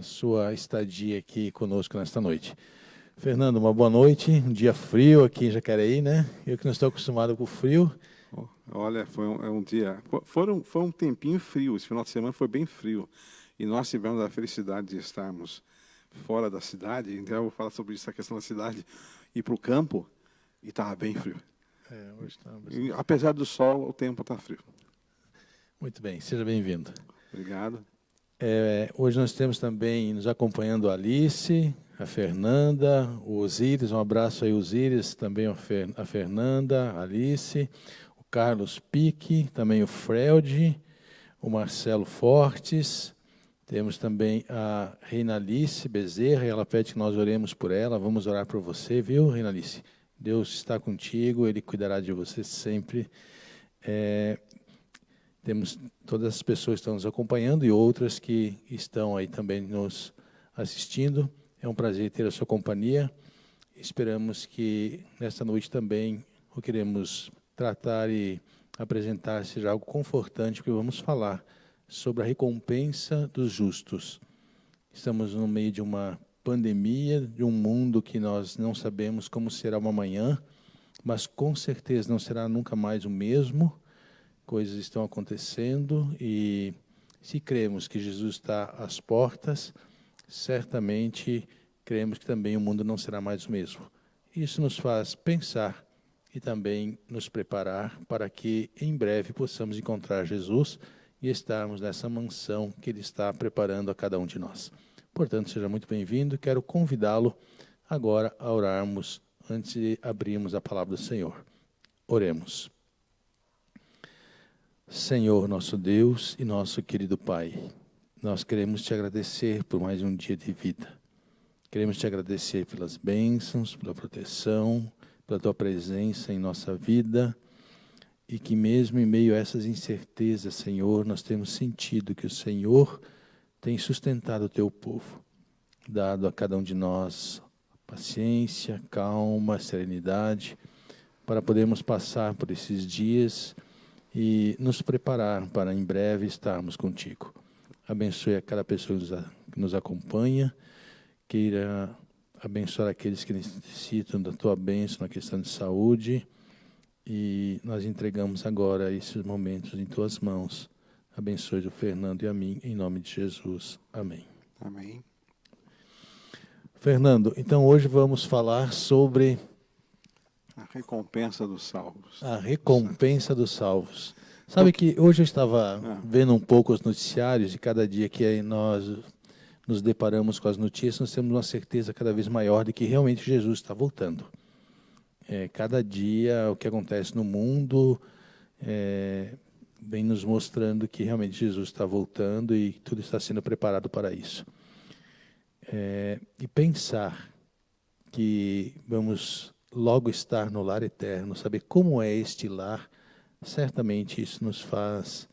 sua estadia aqui conosco nesta noite. Fernando, uma boa noite, um dia frio aqui em Jacareí, né? Eu que não estou acostumado com o frio. Olha, foi um dia. Foi um tempinho frio. Esse final de semana foi bem frio. E nós tivemos a felicidade de estarmos fora da cidade. Então eu vou falar sobre isso, a questão da cidade, ir para o campo, e estava bem frio. Hoje está E, apesar do sol, o tempo está frio. Muito bem, seja bem-vindo. Obrigado. Hoje nós temos também nos acompanhando a Alice, a Fernanda, o Osíris, um abraço aí, Osíris, também a Fernanda, a Alice, o Carlos Pique, também o Frelde, o Marcelo Fortes, temos também a Reinalice Bezerra, e ela pede que nós oremos por ela, vamos orar por você, viu, Reinalice? Deus está contigo, Ele cuidará de você sempre. Temos todas as pessoas que estão nos acompanhando e outras que estão aí também nos assistindo. É um prazer ter a sua companhia. Esperamos que nesta noite também o queremos tratar e apresentar seja algo confortante, porque vamos falar sobre a recompensa dos justos. Estamos no meio de uma pandemia, de um mundo que nós não sabemos como será o amanhã, mas com certeza não será nunca mais o mesmo. Coisas estão acontecendo e se cremos que Jesus está às portas, certamente cremos que também o mundo não será mais o mesmo. Isso nos faz pensar e também nos preparar para que em breve possamos encontrar Jesus e estarmos nessa mansão que Ele está preparando a cada um de nós. Portanto, seja muito bem-vindo. Quero convidá-lo agora a orarmos antes de abrirmos a palavra do Senhor. Oremos. Senhor, nosso Deus e nosso querido Pai, nós queremos te agradecer por mais um dia de vida. Queremos te agradecer pelas bênçãos, pela proteção, pela tua presença em nossa vida e que mesmo em meio a essas incertezas, Senhor, nós temos sentido que o Senhor tem sustentado o teu povo, dado a cada um de nós paciência, calma, serenidade, para podermos passar por esses dias e nos preparar para em breve estarmos contigo. Abençoe a cada pessoa que nos acompanha, queira abençoar aqueles que necessitam da tua bênção na questão de saúde, e nós entregamos agora esses momentos em tuas mãos. Abençoe o Fernando e a mim, em nome de Jesus. Amém. Amém. Fernando, então hoje vamos falar sobre A recompensa dos salvos. a recompensa dos salvos. Sabe que hoje eu estava vendo um pouco os noticiários e cada dia que nós nos deparamos com as notícias, nós temos uma certeza cada vez maior de que realmente Jesus está voltando. Cada dia o que acontece no mundo vem nos mostrando que realmente Jesus está voltando e tudo está sendo preparado para isso. E pensar que vamos logo estar no lar eterno, saber como é este lar, certamente isso nos faz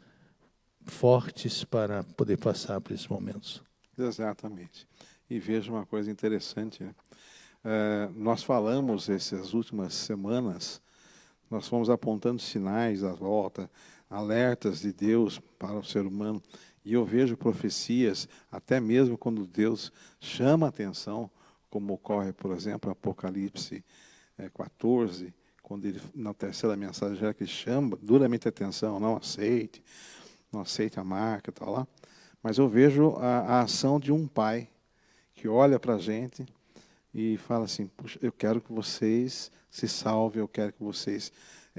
fortes para poder passar por esses momentos. Exatamente. E veja uma coisa interessante, né? Nós falamos essas últimas semanas, nós fomos apontando sinais à volta, alertas de Deus para o ser humano, e eu vejo profecias, até mesmo quando Deus chama a atenção, como ocorre, por exemplo, Apocalipse 14, quando ele, na terceira mensagem, que chama duramente a atenção, não aceite a marca, tal lá. Mas eu vejo a ação de um pai que olha para a gente e fala assim: puxa, eu quero que vocês se salvem, eu quero que vocês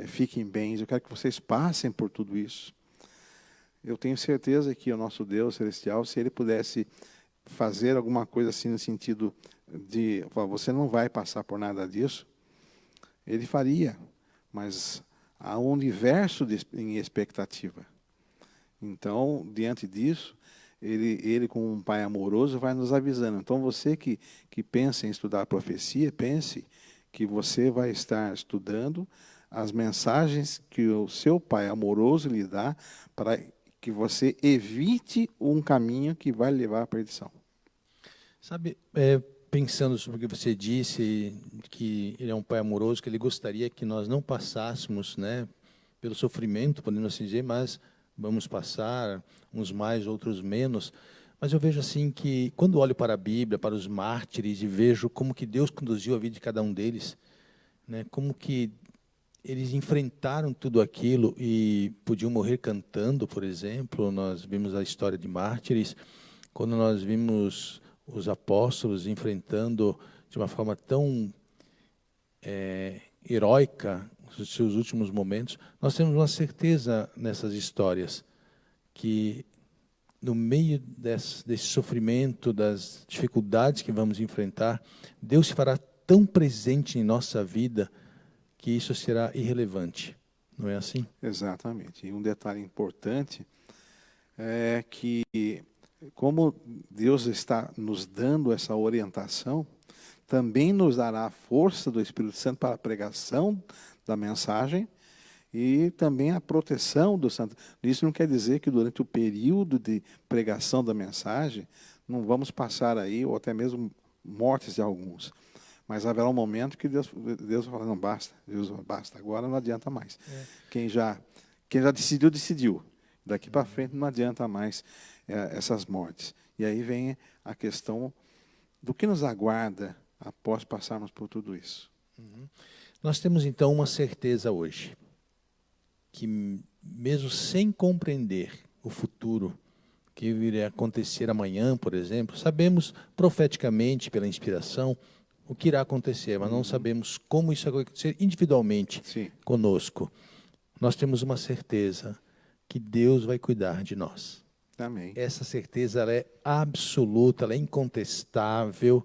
fiquem bem, eu quero que vocês passem por tudo isso. Eu tenho certeza que o nosso Deus celestial, se Ele pudesse fazer alguma coisa assim no sentido de, você não vai passar por nada disso, Ele faria, mas há um universo em expectativa. Então, diante disso, ele como um pai amoroso, vai nos avisando. Então, você que pensa em estudar a profecia, pense que você vai estar estudando as mensagens que o seu pai amoroso lhe dá para que você evite um caminho que vai levar à perdição. Sabe, pensando sobre o que você disse, que ele é um pai amoroso, que ele gostaria que nós não passássemos, né, pelo sofrimento, podemos assim dizer, mas vamos passar, uns mais, outros menos. Mas eu vejo assim que, quando olho para a Bíblia, para os mártires, e vejo como que Deus conduziu a vida de cada um deles, né, como que eles enfrentaram tudo aquilo e podiam morrer cantando, por exemplo. Nós vimos a história de mártires, quando nós vimos os apóstolos enfrentando de uma forma tão heróica os seus últimos momentos. Nós temos uma certeza nessas histórias que no meio desse sofrimento, das dificuldades que vamos enfrentar, Deus se fará tão presente em nossa vida que isso será irrelevante. Não é assim? Exatamente. E um detalhe importante é que, como Deus está nos dando essa orientação, também nos dará a força do Espírito Santo para a pregação da mensagem e também a proteção do Santo. Isso não quer dizer que durante o período de pregação da mensagem não vamos passar aí, ou até mesmo mortes de alguns. Mas haverá um momento que Deus vai falar, não, basta, Deus, basta, agora não adianta mais. Quem já decidiu, decidiu. Daqui para frente não adianta mais essas mortes. E aí vem a questão do que nos aguarda após passarmos por tudo isso. Nós temos então uma certeza hoje, que mesmo sem compreender o futuro, que iria acontecer amanhã, por exemplo, sabemos profeticamente, pela inspiração, o que irá acontecer, mas não sabemos como isso vai acontecer individualmente conosco. Nós temos uma certeza, que Deus vai cuidar de nós. Amém. Essa certeza ela é absoluta, ela é incontestável,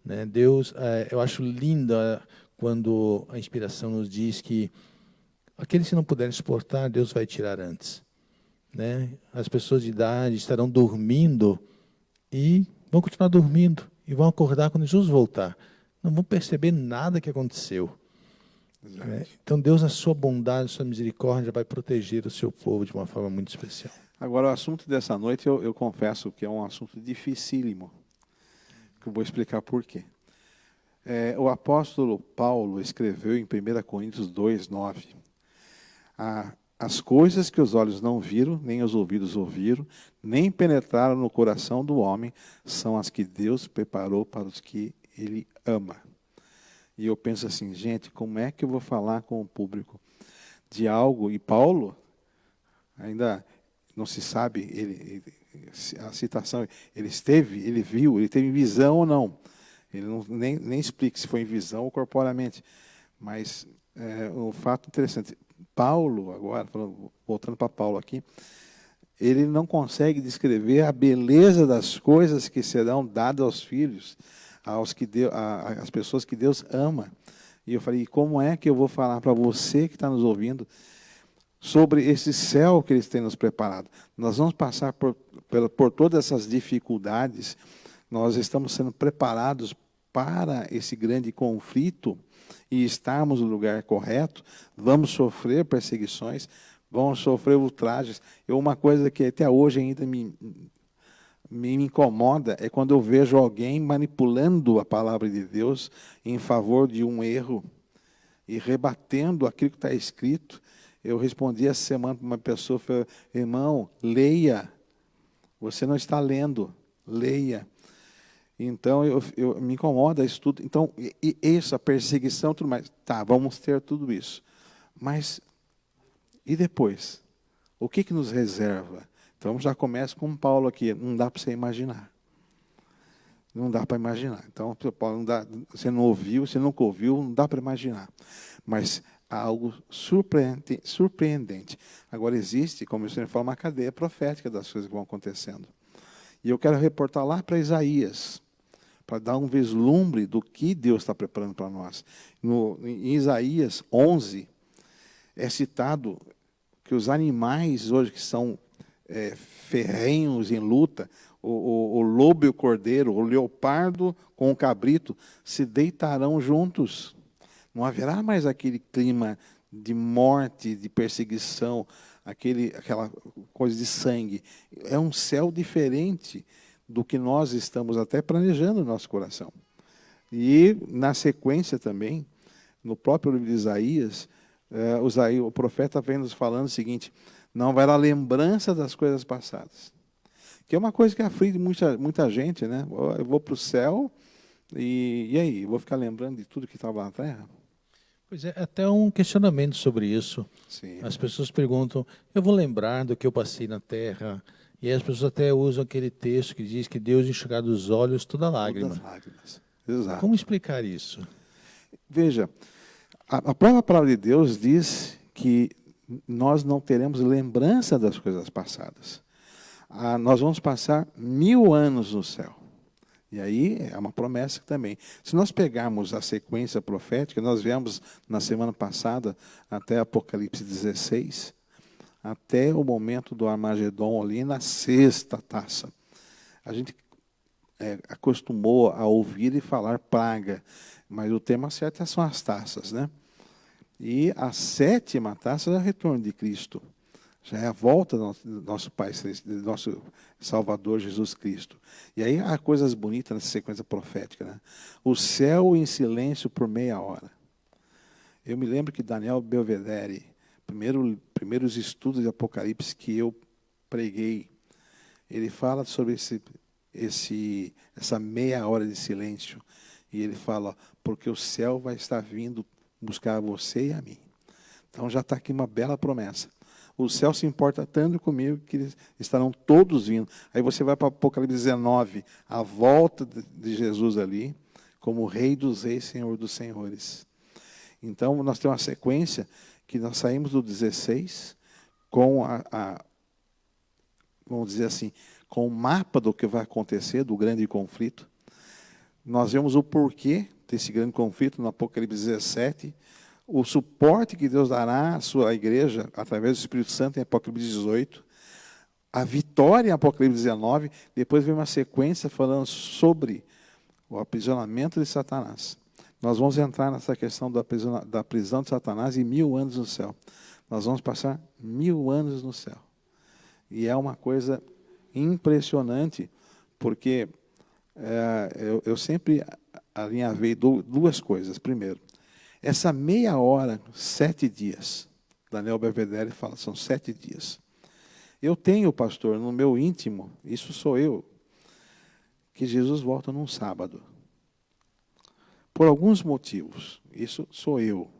né? Deus, eu acho linda quando a inspiração nos diz que aqueles que não puderem suportar, Deus vai tirar antes, né? As pessoas de idade estarão dormindo e vão continuar dormindo e vão acordar quando Jesus voltar. Não vão perceber nada que aconteceu. Né? Então Deus, na sua bondade, sua misericórdia, vai proteger o seu povo de uma forma muito especial. Agora, o assunto dessa noite, eu confesso que é um assunto dificílimo, que eu vou explicar por quê. O apóstolo Paulo escreveu em 1 Coríntios 2:9, as coisas que os olhos não viram, nem os ouvidos ouviram, nem penetraram no coração do homem, são as que Deus preparou para os que Ele ama. E eu penso assim, gente, como é que eu vou falar com o público de algo? E Paulo, ainda não se sabe, a citação, ele viu, ele teve visão ou não. Ele nem explica se foi em visão ou corporamente. Mas um fato interessante, Paulo, agora, voltando para Paulo aqui, ele não consegue descrever a beleza das coisas que serão dadas aos filhos, às pessoas que Deus ama. E eu falei, como é que eu vou falar para você que está nos ouvindo sobre esse céu que eles têm nos preparado? Nós vamos passar por todas essas dificuldades, nós estamos sendo preparados para esse grande conflito e estarmos no lugar correto, vamos sofrer perseguições, vamos sofrer ultrajes. Uma coisa que até hoje ainda me incomoda é quando eu vejo alguém manipulando a palavra de Deus em favor de um erro e rebatendo aquilo que está escrito. Eu respondi essa semana para uma pessoa, falei, irmão, leia. Você não está lendo, leia. Então, me incomoda isso tudo. Então, essa perseguição, tudo mais. Tá, vamos ter tudo isso. Mas, e depois? O que nos reserva? Então, já começa com Paulo aqui. Não dá para você imaginar. Não dá para imaginar. Então, Paulo, você não ouviu, você nunca ouviu, não dá para imaginar. Mas há algo surpreendente. Agora, existe, como o senhor fala, uma cadeia profética das coisas que vão acontecendo. E eu quero reportar lá para Isaías, para dar um vislumbre do que Deus está preparando para nós. Em Isaías 11, é citado que os animais hoje que são ferrenhos em luta, o lobo e o cordeiro, o leopardo com o cabrito, se deitarão juntos. Não haverá mais aquele clima de morte, de perseguição, aquela coisa de sangue. É um céu diferente do que nós estamos até planejando no nosso coração. E, na sequência também, no próprio livro de Isaías, o profeta vem nos falando o seguinte, não haverá lembrança das coisas passadas. Que é uma coisa que aflige muita gente, né? Eu vou para o céu e aí? Eu vou ficar lembrando de tudo que estava na terra? Pois é, até um questionamento sobre isso. Sim, As pessoas perguntam, eu vou lembrar do que eu passei na terra? E aí as pessoas até usam aquele texto que diz que Deus enxugar dos olhos toda todas lágrima. as lágrimas. Como Exato. explicar isso? Veja, a própria palavra de Deus diz que nós não teremos lembrança das coisas passadas. Nós vamos passar 1000 anos no céu. E aí é uma promessa também. Se nós pegarmos a sequência profética, nós viemos na semana passada até Apocalipse 16, até o momento do Armagedon ali na sexta taça. A gente acostumou a ouvir e falar praga, mas o tema certo são as taças, né? E a sétima taça é o retorno de Cristo. Já é a volta do nosso Pai, do nosso Salvador Jesus Cristo. E aí há coisas bonitas nessa sequência profética, né? O céu em silêncio por meia hora. Eu me lembro que Daniel Belvedere, primeiros estudos de Apocalipse que eu preguei, ele fala sobre essa meia hora de silêncio. E ele fala, porque o céu vai estar vindo buscar você e a mim. Então já está aqui uma bela promessa. O céu se importa tanto comigo que eles estarão todos vindo. Aí você vai para Apocalipse 19, a volta de Jesus ali, como Rei dos Reis, Senhor dos Senhores. Então nós temos uma sequência que nós saímos do 16 com vamos dizer assim, com o mapa do que vai acontecer, do grande conflito. Nós vemos o porquê desse grande conflito no Apocalipse 17, o suporte que Deus dará à sua igreja através do Espírito Santo em Apocalipse 18, a vitória em Apocalipse 19, depois vem uma sequência falando sobre o aprisionamento de Satanás. Nós vamos entrar nessa questão da prisão de Satanás e 1000 anos no céu. Nós vamos passar 1000 anos no céu. E é uma coisa impressionante, porque eu sempre alinhavei duas coisas. Primeiro, essa meia hora, 7 dias, Daniel Belvedere fala, são 7 dias. Eu tenho, pastor, no meu íntimo, isso sou eu, que Jesus volta num sábado. Por alguns motivos, isso sou eu.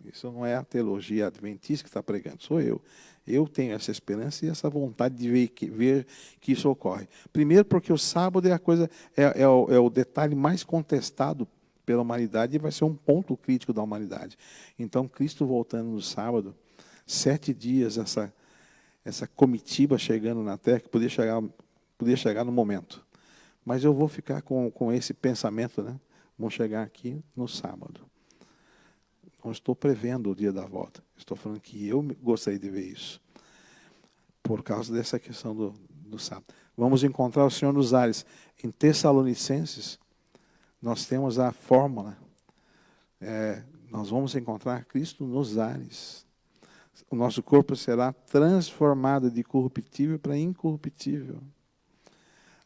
Isso não é a teologia adventista que está pregando, sou eu. Eu tenho essa esperança e essa vontade de ver que isso ocorre. Primeiro, porque o sábado é o detalhe mais contestado pela humanidade e vai ser um ponto crítico da humanidade. Então, Cristo voltando no sábado, 7 dias, essa comitiva chegando na terra, que podia chegar no momento. Mas eu vou ficar com esse pensamento, né? Vou chegar aqui no sábado. Não estou prevendo o dia da volta. Estou falando que eu gostaria de ver isso. Por causa dessa questão do sábado. Vamos encontrar o Senhor nos ares. Em Tessalonicenses, nós temos a fórmula. Nós vamos encontrar Cristo nos ares. O nosso corpo será transformado de corruptível para incorruptível.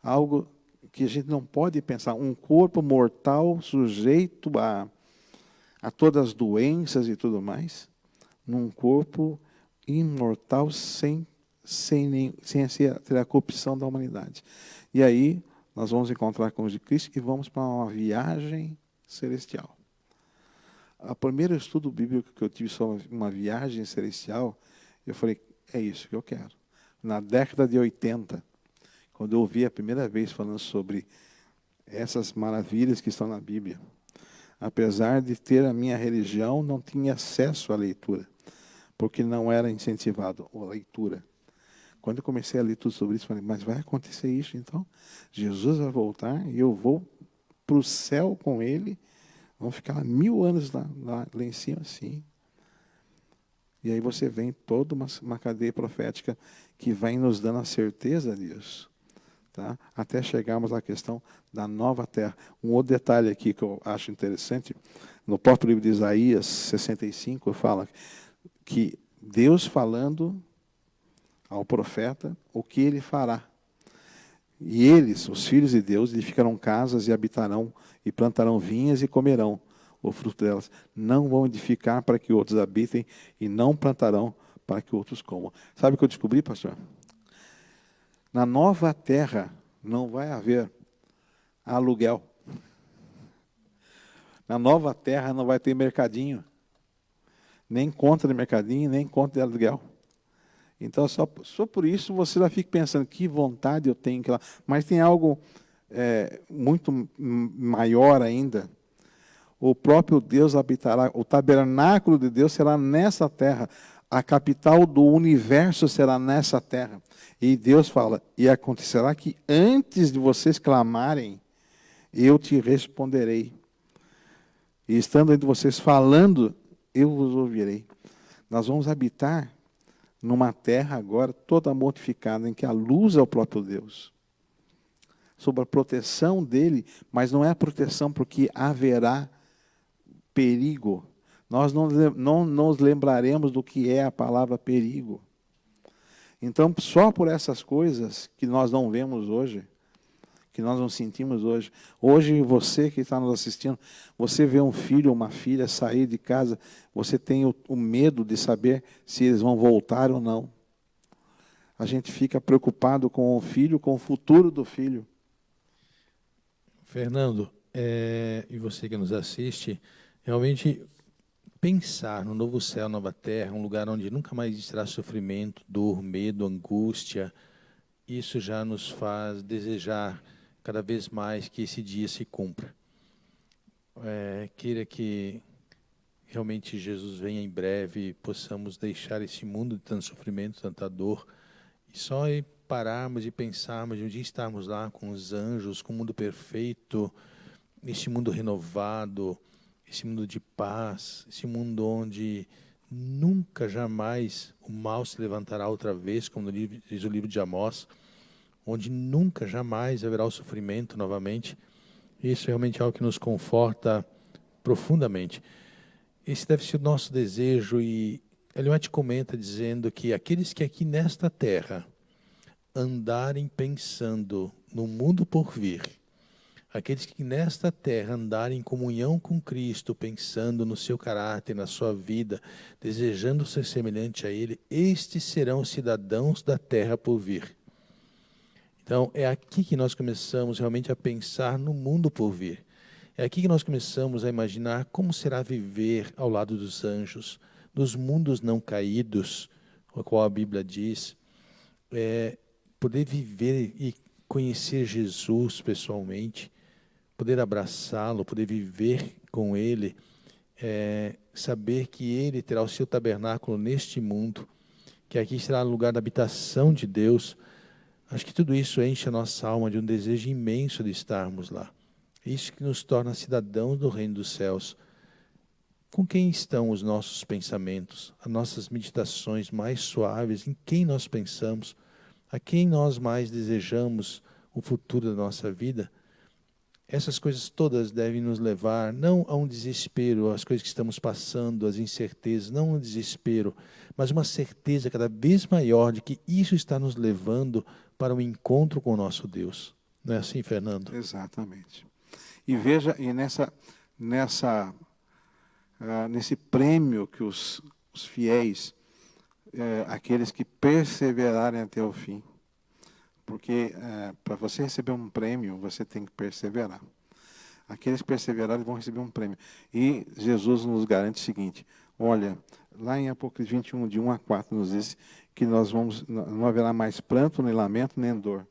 Algo que a gente não pode pensar. Um corpo mortal sujeito a todas as doenças e tudo mais, num corpo imortal sem ter a corrupção da humanidade. E aí, nós vamos encontrar com o de Cristo e vamos para uma viagem celestial. O primeiro estudo bíblico que eu tive sobre uma viagem celestial, eu falei, é isso que eu quero. Na década de 80, quando eu ouvi a primeira vez falando sobre essas maravilhas que estão na Bíblia, apesar de ter a minha religião, não tinha acesso à leitura, porque não era incentivado a leitura. Quando eu comecei a ler tudo sobre isso, falei, mas vai acontecer isso então? Jesus vai voltar e eu vou para o céu com ele, vamos ficar lá 1000 anos lá em cima, sim. E aí você vem toda uma cadeia profética que vai nos dando a certeza disso. Tá? Até chegarmos à questão da nova terra. Um outro detalhe aqui que eu acho interessante, no próprio livro de Isaías 65, fala que Deus falando ao profeta o que ele fará. E eles, os filhos de Deus, edificarão casas e habitarão, e plantarão vinhas e comerão o fruto delas. Não vão edificar para que outros habitem, e não plantarão para que outros comam. Sabe o que eu descobri, pastor? Na nova terra não vai haver aluguel. Na nova terra não vai ter mercadinho. Nem conta de mercadinho, nem conta de aluguel. Então, só por isso você já fica pensando, que vontade eu tenho que ir lá. Mas tem algo muito maior ainda. O próprio Deus habitará, o tabernáculo de Deus será nessa terra. A capital do universo será nessa terra. E Deus fala, e acontecerá que antes de vocês clamarem, eu te responderei. E estando entre vocês falando, eu vos ouvirei. Nós vamos habitar numa terra agora toda mortificada, em que a luz é o próprio Deus. Sob a proteção dele, mas não é a proteção porque haverá perigo. Nós não nos lembraremos do que é a palavra perigo. Então, só por essas coisas que nós não vemos hoje, que nós não sentimos hoje. Hoje, você que está nos assistindo, você vê um filho ou uma filha sair de casa, você tem o medo de saber se eles vão voltar ou não. A gente fica preocupado com o filho, com o futuro do filho. Fernando, e você que nos assiste, realmente pensar no novo céu, nova terra, um lugar onde nunca mais existirá sofrimento, dor, medo, angústia, isso já nos faz desejar cada vez mais que esse dia se cumpra. Queira que realmente Jesus venha em breve e possamos deixar esse mundo de tanto sofrimento, tanta dor, e só pararmos e pensarmos de um dia estarmos lá com os anjos, com o mundo perfeito, esse mundo renovado, esse mundo de paz, esse mundo onde nunca, jamais o mal se levantará outra vez, como diz o livro de Amós, onde nunca, jamais haverá o sofrimento novamente. Isso realmente é algo que nos conforta profundamente. Esse deve ser o nosso desejo, e Ellen White comenta dizendo que aqueles que aqui nesta terra andarem pensando no mundo por vir, aqueles que nesta terra andarem em comunhão com Cristo, pensando no seu caráter, na sua vida, desejando ser semelhante a Ele, estes serão cidadãos da terra por vir. Então, é aqui que nós começamos realmente a pensar no mundo por vir. É aqui que nós começamos a imaginar como será viver ao lado dos anjos, dos mundos não caídos, o qual a Bíblia diz, poder viver e conhecer Jesus pessoalmente, poder abraçá-lo, poder viver com Ele, saber que Ele terá o seu tabernáculo neste mundo, que aqui será o lugar da habitação de Deus. Acho que tudo isso enche a nossa alma de um desejo imenso de estarmos lá. Isso que nos torna cidadãos do reino dos céus. Com quem estão os nossos pensamentos, as nossas meditações mais suaves, em quem nós pensamos, a quem nós mais desejamos o futuro da nossa vida? Essas coisas todas devem nos levar não a um desespero, as coisas que estamos passando, as incertezas, não um desespero, mas uma certeza cada vez maior de que isso está nos levando para um encontro com o nosso Deus. Não é assim, Fernando? Exatamente. E veja, e nesse prêmio que os fiéis, aqueles que perseverarem até o fim, porque para você receber um prêmio, você tem que perseverar. Aqueles que perseverarem vão receber um prêmio. E Jesus nos garante o seguinte, olha, lá em Apocalipse 21, de 1 a 4, nos diz que não haverá mais pranto, nem lamento, nem dor,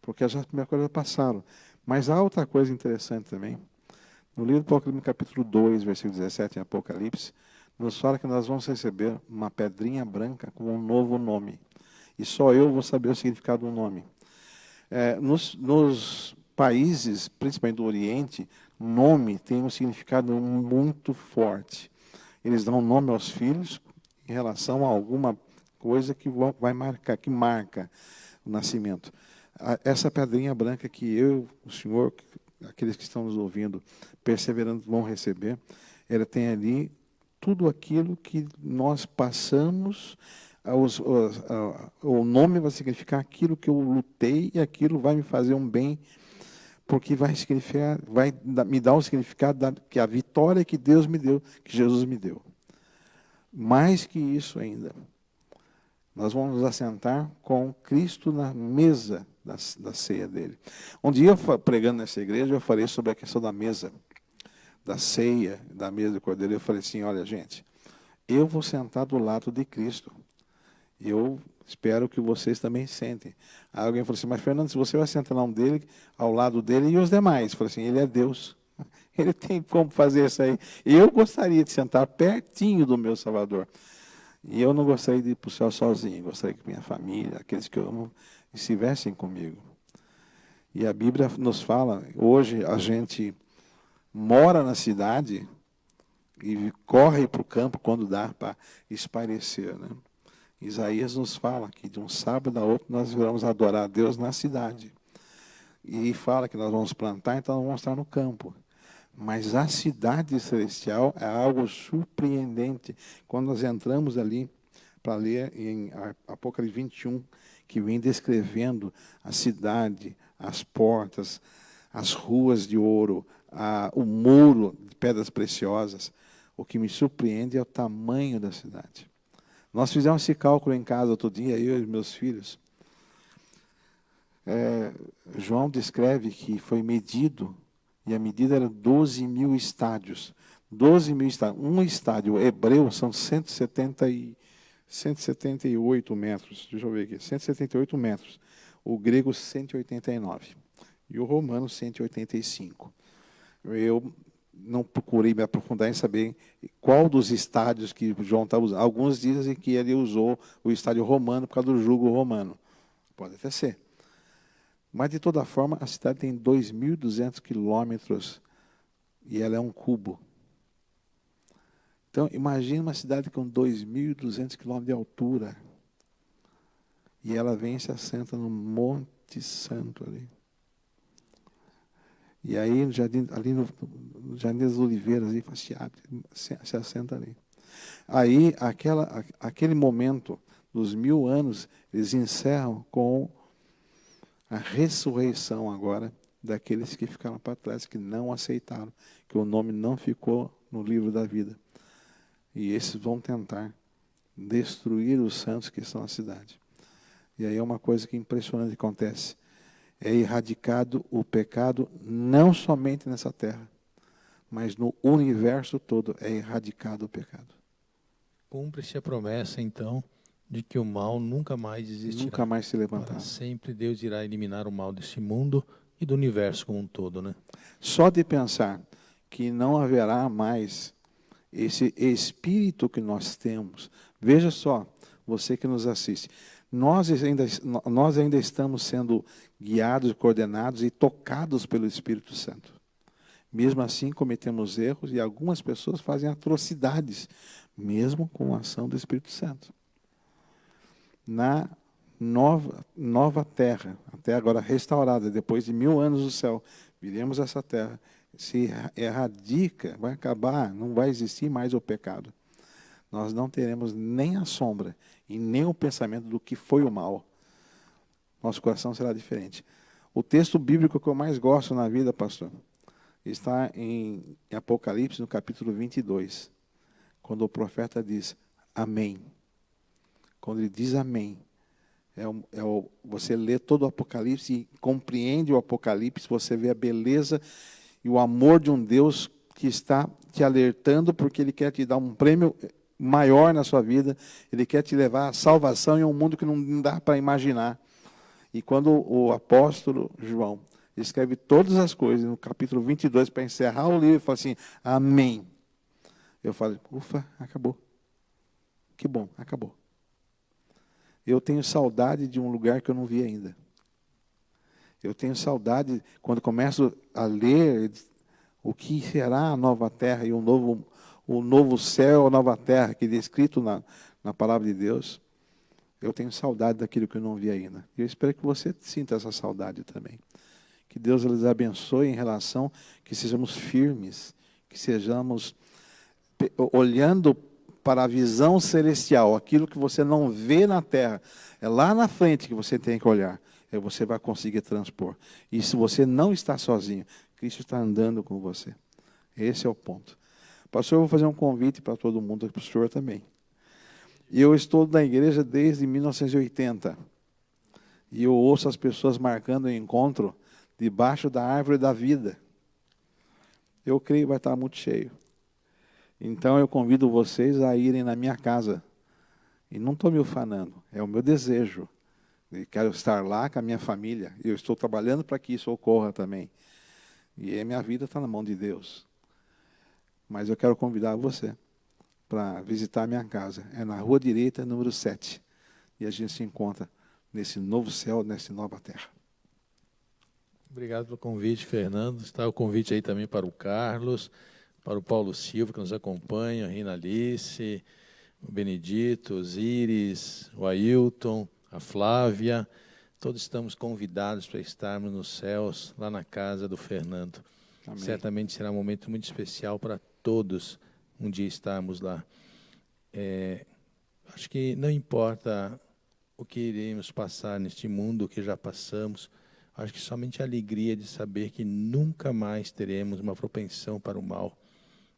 porque as primeiras coisas já passaram. Mas há outra coisa interessante também. No livro do Apocalipse, capítulo 2, versículo 17, em Apocalipse, nos fala que nós vamos receber uma pedrinha branca com um novo nome. E só eu vou saber o significado do nome. Nos países, principalmente do Oriente, nome tem um significado muito forte. Eles dão nome aos filhos em relação a alguma coisa que marca o nascimento. Essa pedrinha branca que eu, o senhor, aqueles que estão nos ouvindo, perseverando, vão receber, ela tem ali tudo aquilo que nós passamos. O nome vai significar aquilo que eu lutei, e aquilo vai me fazer um bem, porque vai me dar o significado que a vitória que Deus me deu, que Jesus me deu. Mais que isso ainda, Nós vamos nos assentar com Cristo na mesa da ceia dele. Um dia, pregando nessa igreja, eu falei sobre a questão da mesa, da ceia, da mesa do Cordeiro. Eu falei assim, olha, gente, eu vou sentar do lado de Cristo. Eu espero que vocês também sentem. Aí alguém falou assim, mas Fernando, se você vai sentar ao lado dele e os demais? Eu falei assim, ele é Deus. Ele tem como fazer isso aí. Eu gostaria de sentar pertinho do meu Salvador. E eu não gostaria de ir para o céu sozinho. Gostaria que minha família, aqueles que eu amo, estivessem comigo. E a Bíblia nos fala, hoje a gente mora na cidade e corre para o campo quando dá para espairecer, né? Isaías nos fala que de um sábado a outro nós vamos adorar a Deus na cidade. E fala que nós vamos plantar, então nós vamos estar no campo. Mas a cidade celestial é algo surpreendente. Quando nós entramos ali para ler em Apocalipse 21, que vem descrevendo a cidade, as portas, as ruas de ouro, o muro de pedras preciosas. O que me surpreende é o tamanho da cidade. Nós fizemos esse cálculo em casa outro dia, eu e meus filhos. João descreve que foi medido, e a medida era 12 mil estádios. 12 mil estádios. Um estádio hebreu são 178 metros. Deixa eu ver aqui. 178 metros. O grego, 189. E o romano, 185. Eu não procurei me aprofundar em saber qual dos estádios que João estava usando. Alguns dizem que ele usou o estádio romano por causa do jugo romano. Pode até ser. Mas, de toda forma, a cidade tem 2.200 quilômetros e ela é um cubo. Então, imagine uma cidade com 2.200 quilômetros de altura. E ela vem e se assenta no Monte Santo ali. E aí, no jardim, ali no Jardim das Oliveiras, ali, se assenta ali. Aí, aquele momento dos 1000 anos, eles encerram com a ressurreição agora daqueles que ficaram para trás, que não aceitaram, que o nome não ficou no livro da vida. E esses vão tentar destruir os santos que estão na cidade. E aí é uma coisa que impressionante acontece. É erradicado o pecado não somente nessa terra, mas no universo todo é erradicado o pecado. Cumpre-se a promessa, então, de que o mal nunca mais existirá. Nunca mais se levantará. Para sempre Deus irá eliminar o mal desse mundo e do universo como um todo, né? Só de pensar que não haverá mais esse espírito que nós temos. Veja só, você que nos assiste. Nós ainda estamos sendo guiados, coordenados e tocados pelo Espírito Santo. Mesmo assim, cometemos erros e algumas pessoas fazem atrocidades, mesmo com a ação do Espírito Santo. Na nova terra, até agora restaurada, depois de 1000 anos do céu, viremos essa terra, se erradica, vai acabar, não vai existir mais o pecado. Nós não teremos nem a sombra e nem o pensamento do que foi o mal. Nosso coração será diferente. O texto bíblico que eu mais gosto na vida, pastor, está em Apocalipse, no capítulo 22, quando o profeta diz, amém. Quando ele diz amém, você lê todo o Apocalipse e compreende o Apocalipse, você vê a beleza e o amor de um Deus que está te alertando porque Ele quer te dar um prêmio maior na sua vida, Ele quer te levar à salvação em um mundo que não dá para imaginar. E quando o apóstolo João escreve todas as coisas, no capítulo 22, para encerrar o livro, ele fala assim, amém. Eu falo, ufa, acabou. Que bom, acabou. Eu tenho saudade de um lugar que eu não vi ainda. Eu tenho saudade, quando começo a ler o que será a nova terra e o novo céu, a nova terra, que é descrito na palavra de Deus, eu tenho saudade daquilo que eu não vi ainda. E eu espero que você sinta essa saudade também. Que Deus lhes abençoe em relação, que sejamos firmes, que sejamos olhando para a visão celestial, aquilo que você não vê na terra, é lá na frente que você tem que olhar, aí você vai conseguir transpor. E se você não está sozinho, Cristo está andando com você. Esse é o ponto. Pastor, eu vou fazer um convite para todo mundo, para o senhor também. E eu estou na igreja desde 1980. E eu ouço as pessoas marcando o encontro debaixo da árvore da vida. Eu creio que vai estar muito cheio. Então eu convido vocês a irem na minha casa. E não estou me ufanando, é o meu desejo. Eu quero estar lá com a minha família. Eu estou trabalhando para que isso ocorra também. E a minha vida está na mão de Deus. Mas eu quero convidar você para visitar a minha casa. É na Rua Direita, número 7. E a gente se encontra nesse novo céu, nessa nova terra. Obrigado pelo convite, Fernando. Está o convite aí também para o Carlos, para o Paulo Silva, que nos acompanha, a Rina Alice, o Benedito, Osíris, o Ailton, a Flávia. Todos estamos convidados para estarmos nos céus, lá na casa do Fernando. Amém. Certamente será um momento muito especial para todos um dia estarmos lá. Acho que não importa o que iremos passar neste mundo, o que já passamos, acho que somente a alegria de saber que nunca mais teremos uma propensão para o mal,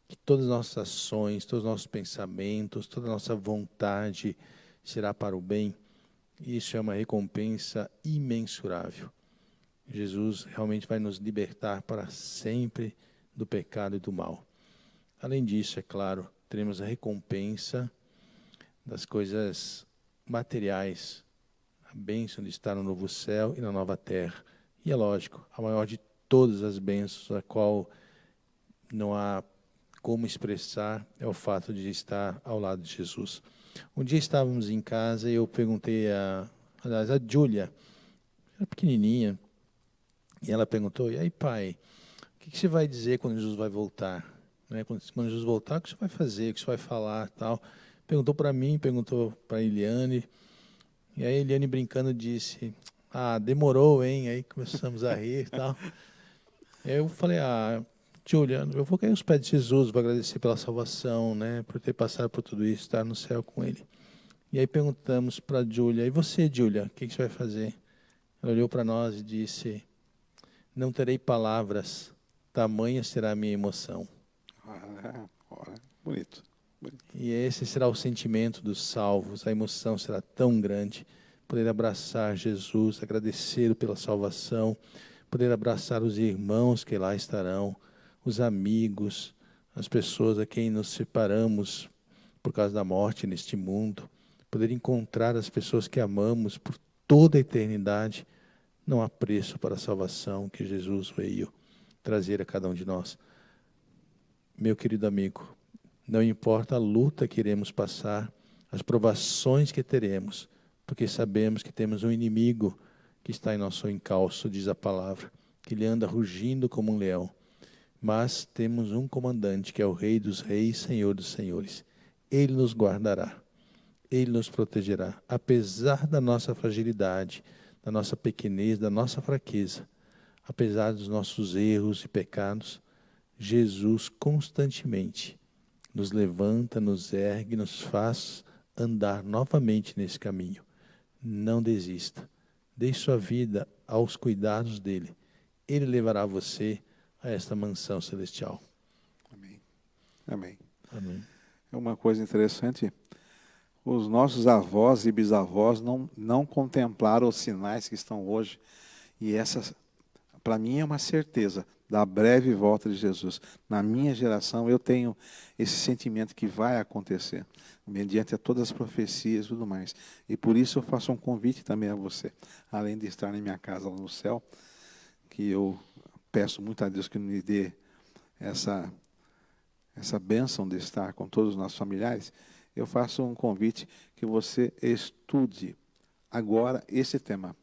que todas as nossas ações, todos os nossos pensamentos, toda a nossa vontade será para o bem. Isso é uma recompensa imensurável. Jesus realmente vai nos libertar para sempre do pecado e do mal. Além disso, é claro, teremos a recompensa das coisas materiais, a bênção de estar no novo céu e na nova terra. E é lógico, a maior de todas as bênçãos, a qual não há como expressar, é o fato de estar ao lado de Jesus. Um dia estávamos em casa e eu perguntei a Júlia, era pequenininha, e ela perguntou: e aí, pai, o que você vai dizer quando Jesus vai voltar? Né? Quando Jesus voltar, o que você vai fazer, o que você vai falar, tal? Perguntou para mim, perguntou para a Eliane, e aí a Eliane brincando disse: demorou, hein? Aí começamos a rir e tal. Aí eu falei: Júlia, eu vou cair aos pés de Jesus, vou agradecer pela salvação, né, por ter passado por tudo isso, estar no céu com Ele. E aí perguntamos para a Júlia: e você, Júlia, o que você vai fazer? Ela olhou para nós e disse: não terei palavras, tamanha será a minha emoção. Bonito. E esse será o sentimento dos salvos, a emoção será tão grande, poder abraçar Jesus, agradecê-lo pela salvação, poder abraçar os irmãos que lá estarão, os amigos, as pessoas a quem nos separamos por causa da morte neste mundo, poder encontrar as pessoas que amamos por toda a eternidade. Não há preço para a salvação que Jesus veio trazer a cada um de nós. Meu querido amigo, não importa a luta que iremos passar, as provações que teremos, porque sabemos que temos um inimigo que está em nosso encalço, diz a palavra, que ele anda rugindo como um leão. Mas temos um comandante, que é o Rei dos Reis, Senhor dos Senhores. Ele nos guardará, Ele nos protegerá, apesar da nossa fragilidade, da nossa pequenez, da nossa fraqueza, apesar dos nossos erros e pecados. Jesus constantemente nos levanta, nos ergue, nos faz andar novamente nesse caminho. Não desista. Deixe sua vida aos cuidados dele. Ele levará você a esta mansão celestial. Amém. Amém. Amém. É uma coisa interessante. Os nossos avós e bisavós não contemplaram os sinais que estão hoje. E essa, para mim, é uma certeza da breve volta de Jesus. Na minha geração, eu tenho esse sentimento que vai acontecer, mediante a todas as profecias e tudo mais. E por isso eu faço um convite também a você, além de estar na minha casa lá no céu, que eu peço muito a Deus que me dê essa bênção de estar com todos os nossos familiares. Eu faço um convite que você estude agora esse tema.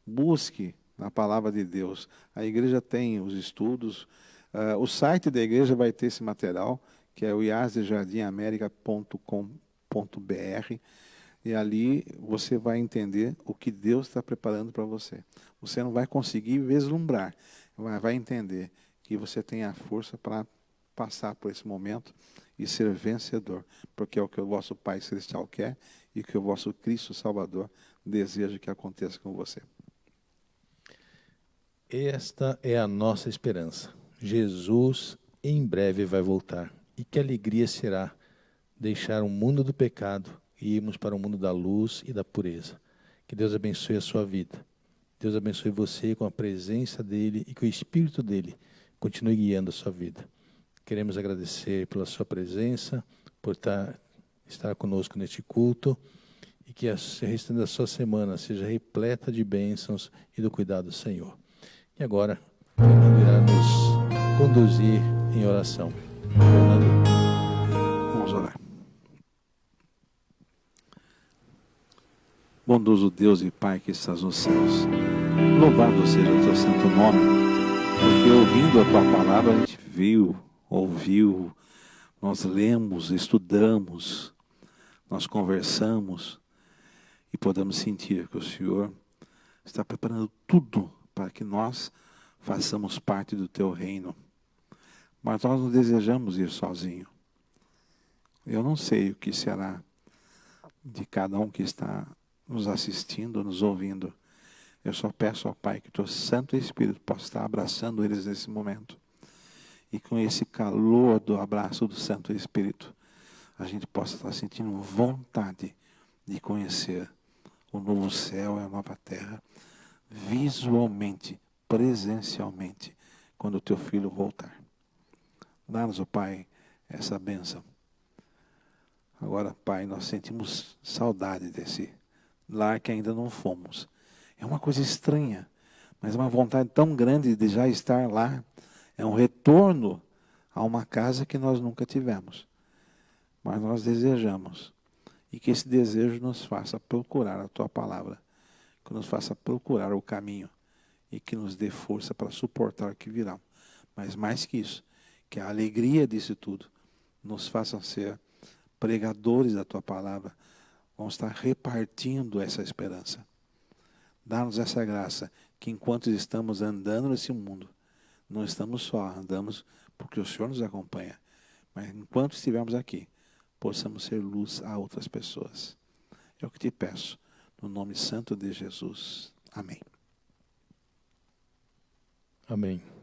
Busque na palavra de Deus. A igreja tem os estudos. O site da igreja vai ter esse material, que é o iasdejardimamerica.com.br. E ali você vai entender o que Deus está preparando para você. Você não vai conseguir vislumbrar, mas vai entender que você tem a força para passar por esse momento e ser vencedor, porque é o que o vosso Pai Celestial quer e que o vosso Cristo Salvador deseja que aconteça com você. Esta é a nossa esperança. Jesus em breve vai voltar. E que alegria será deixar o mundo do pecado e irmos para o mundo da luz e da pureza. Que Deus abençoe a sua vida. Deus abençoe você com a presença dEle e que o Espírito dEle continue guiando a sua vida. Queremos agradecer pela sua presença, por estar conosco neste culto e que a restante da sua semana seja repleta de bênçãos e do cuidado do Senhor. E agora, Fernando irá nos conduzir em oração. Fernando. Vamos orar. Bondoso Deus e Pai que estás nos céus, louvado seja o teu santo nome, porque ouvindo a tua palavra a gente viu, ouviu, nós lemos, estudamos, nós conversamos e podemos sentir que o Senhor está preparando tudo para que nós façamos parte do teu reino. Mas nós não desejamos ir sozinho. Eu não sei o que será de cada um que está nos assistindo, nos ouvindo. Eu só peço ao Pai que o teu Santo Espírito possa estar abraçando eles nesse momento. E com esse calor do abraço do Santo Espírito, a gente possa estar sentindo vontade de conhecer o novo céu e a nova terra, visualmente, presencialmente, quando o teu Filho voltar. Dá-nos, ó Pai, essa bênção. Agora, Pai, nós sentimos saudade desse lar que ainda não fomos. É uma coisa estranha, mas uma vontade tão grande de já estar lá. É um retorno a uma casa que nós nunca tivemos. Mas nós desejamos. E que esse desejo nos faça procurar a Tua palavra. Que nos faça procurar o caminho. E que nos dê força para suportar o que virá. Mas mais que isso, que a alegria disso tudo nos faça ser pregadores da Tua palavra. Vamos estar repartindo essa esperança. Dá-nos essa graça, que enquanto estamos andando nesse mundo, não estamos só, andamos porque o Senhor nos acompanha. Mas enquanto estivermos aqui, possamos ser luz a outras pessoas. É o que te peço, no nome santo de Jesus. Amém. Amém.